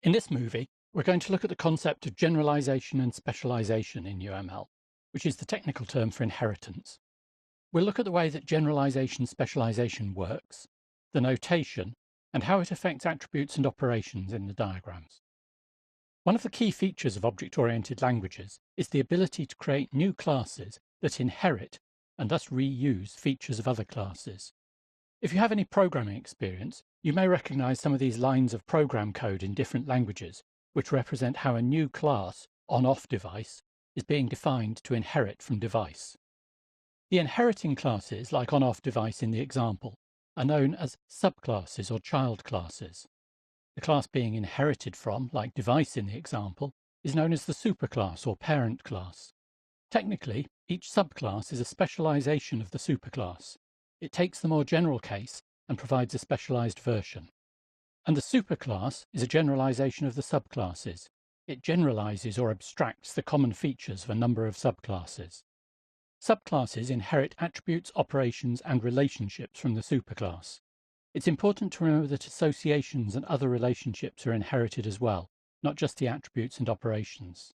In this movie, we're going to look at the concept of generalization and specialization in UML, which is the technical term for inheritance. We'll look at the way that generalization specialization works, the notation, and how it affects attributes and operations in the diagrams. One of the key features of object-oriented languages is the ability to create new classes that inherit and thus reuse features of other classes. If you have any programming experience, you may recognize some of these lines of program code in different languages, which represent how a new class, on-off device, is being defined to inherit from device. The inheriting classes, like on-off device in the example, are known as subclasses or child classes. The class being inherited from, like device in the example, is known as the superclass or parent class. Technically, each subclass is a specialization of the superclass. It takes the more general case and provides a specialized version. And the superclass is a generalization of the subclasses. It generalizes or abstracts the common features of a number of subclasses. Subclasses inherit attributes, operations, and relationships from the superclass. It's important to remember that associations and other relationships are inherited as well, not just the attributes and operations.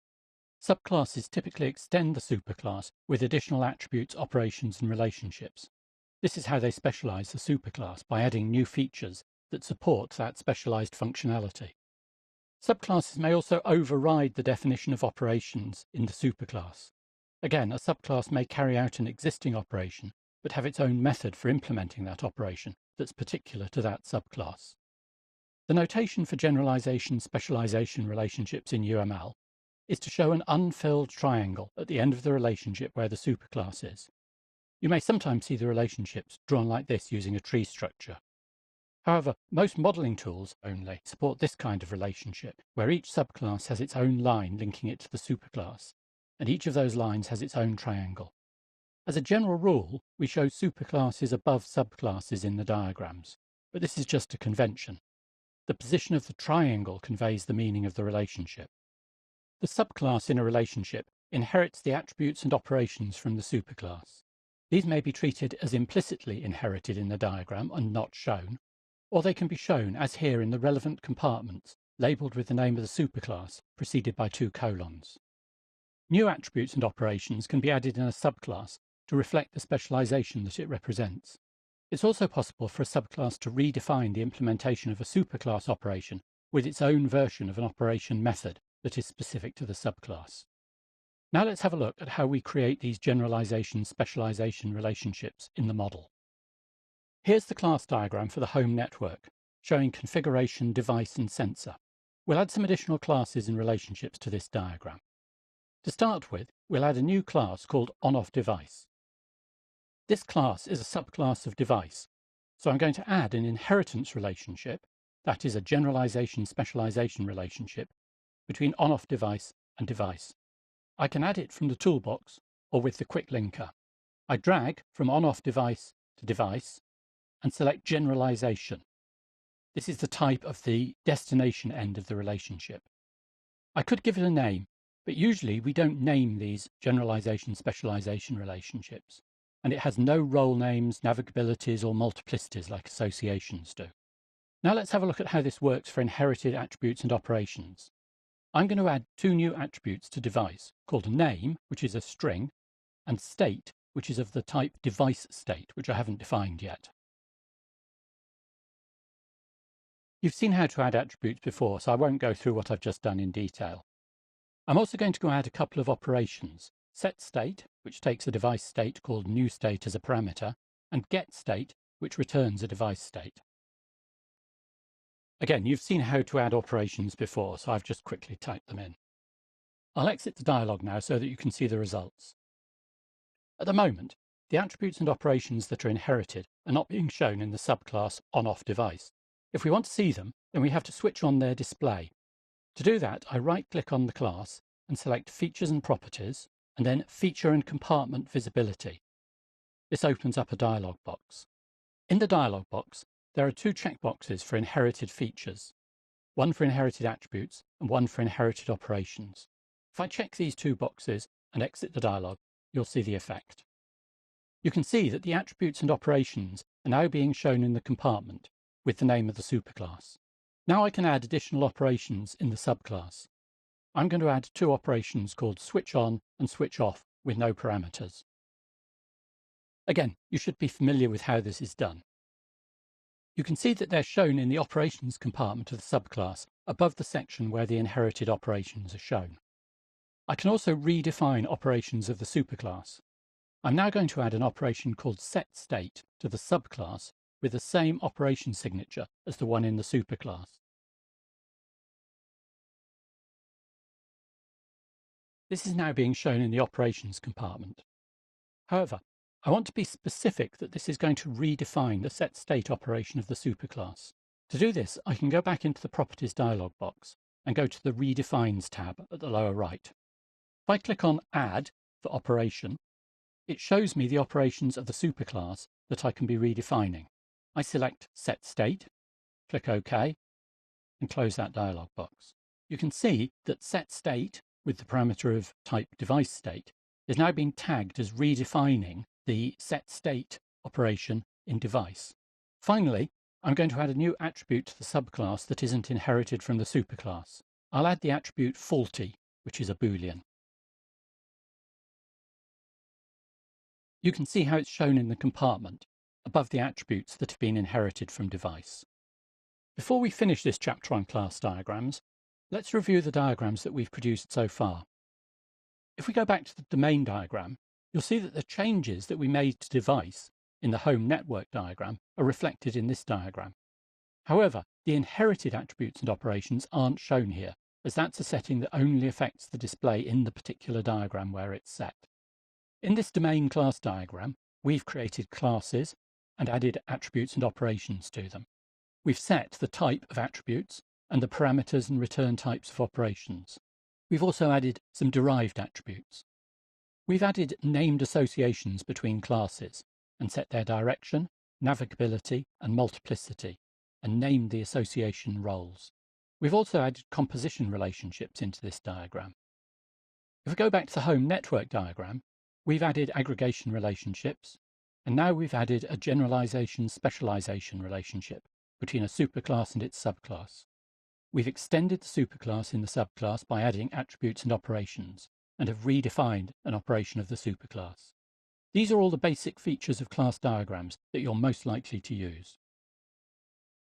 Subclasses typically extend the superclass with additional attributes, operations, and relationships. This is how they specialize the superclass, by adding new features that support that specialized functionality. Subclasses may also override the definition of operations in the superclass. Again, a subclass may carry out an existing operation, but have its own method for implementing that operation that's particular to that subclass. The notation for generalization-specialization relationships in UML is to show an unfilled triangle at the end of the relationship where the superclass is. You may sometimes see the relationships drawn like this using a tree structure. However, most modeling tools only support this kind of relationship, where each subclass has its own line linking it to the superclass, and each of those lines has its own triangle. As a general rule, we show superclasses above subclasses in the diagrams, but this is just a convention. The position of the triangle conveys the meaning of the relationship. The subclass in a relationship inherits the attributes and operations from the superclass. These may be treated as implicitly inherited in the diagram and not shown, or they can be shown as here in the relevant compartments, labelled with the name of the superclass, preceded by 2 colons. New attributes and operations can be added in a subclass to reflect the specialization that it represents. It's also possible for a subclass to redefine the implementation of a superclass operation with its own version of an operation method that is specific to the subclass. Now let's have a look at how we create these generalization-specialization relationships in the model. Here's the class diagram for the home network, showing configuration, device, and sensor. We'll add some additional classes and relationships to this diagram. To start with, we'll add a new class called on-off device. This class is a subclass of device, so I'm going to add an inheritance relationship, that is a generalization-specialization relationship, between on-off device and device. I can add it from the toolbox or with the quick linker. I drag from on-off device to device and select generalization. This is the type of the destination end of the relationship. I could give it a name, but usually we don't name these generalization-specialization relationships, and it has no role names, navigabilities, or multiplicities like associations do. Now let's have a look at how this works for inherited attributes and operations. I'm going to add 2 new attributes to device, called name, which is a string, and state, which is of the type device state, which I haven't defined yet. You've seen how to add attributes before, so I won't go through what I've just done in detail. I'm also going to add a couple of operations: set state, which takes a device state called new state as a parameter, and get state, which returns a device state. Again, you've seen how to add operations before, so I've just quickly typed them in. I'll exit the dialog now so that you can see the results. At the moment, the attributes and operations that are inherited are not being shown in the subclass on-off device. If we want to see them, then we have to switch on their display. To do that, I right-click on the class and select Features and Properties, and then Feature and Compartment Visibility. This opens up a dialog box. In the dialog box, there are 2 checkboxes for inherited features, one for inherited attributes and one for inherited operations. If I check these 2 boxes and exit the dialog, you'll see the effect. You can see that the attributes and operations are now being shown in the compartment with the name of the superclass. Now I can add additional operations in the subclass. I'm going to add two operations called switch on and switch off with no parameters. Again, you should be familiar with how this is done. You can see that they're shown in the operations compartment of the subclass above the section where the inherited operations are shown. I can also redefine operations of the superclass. I'm now going to add an operation called setState to the subclass with the same operation signature as the one in the superclass. This is now being shown in the operations compartment. However, I want to be specific that this is going to redefine the setState operation of the superclass. To do this, I can go back into the Properties dialog box and go to the Redefines tab at the lower right. If I click on Add for Operation, it shows me the operations of the superclass that I can be redefining. I select setState, click OK, and close that dialog box. You can see that setState with the parameter of type deviceState is now being tagged as redefining the setState operation in device. Finally, I'm going to add a new attribute to the subclass that isn't inherited from the superclass. I'll add the attribute faulty, which is a Boolean. You can see how it's shown in the compartment above the attributes that have been inherited from device. Before we finish this chapter on class diagrams, let's review the diagrams that we've produced so far. If we go back to the domain diagram, you'll see that the changes that we made to device in the home network diagram are reflected in this diagram. However, the inherited attributes and operations aren't shown here, as that's a setting that only affects the display in the particular diagram where it's set. In this domain class diagram, we've created classes and added attributes and operations to them. We've set the type of attributes and the parameters and return types of operations. We've also added some derived attributes. We've added named associations between classes and set their direction, navigability, and multiplicity, and named the association roles. We've also added composition relationships into this diagram. If we go back to the home network diagram, we've added aggregation relationships, and now we've added a generalization-specialization relationship between a superclass and its subclass. We've extended the superclass in the subclass by adding attributes and operations, and have redefined an operation of the superclass. These are all the basic features of class diagrams that you're most likely to use.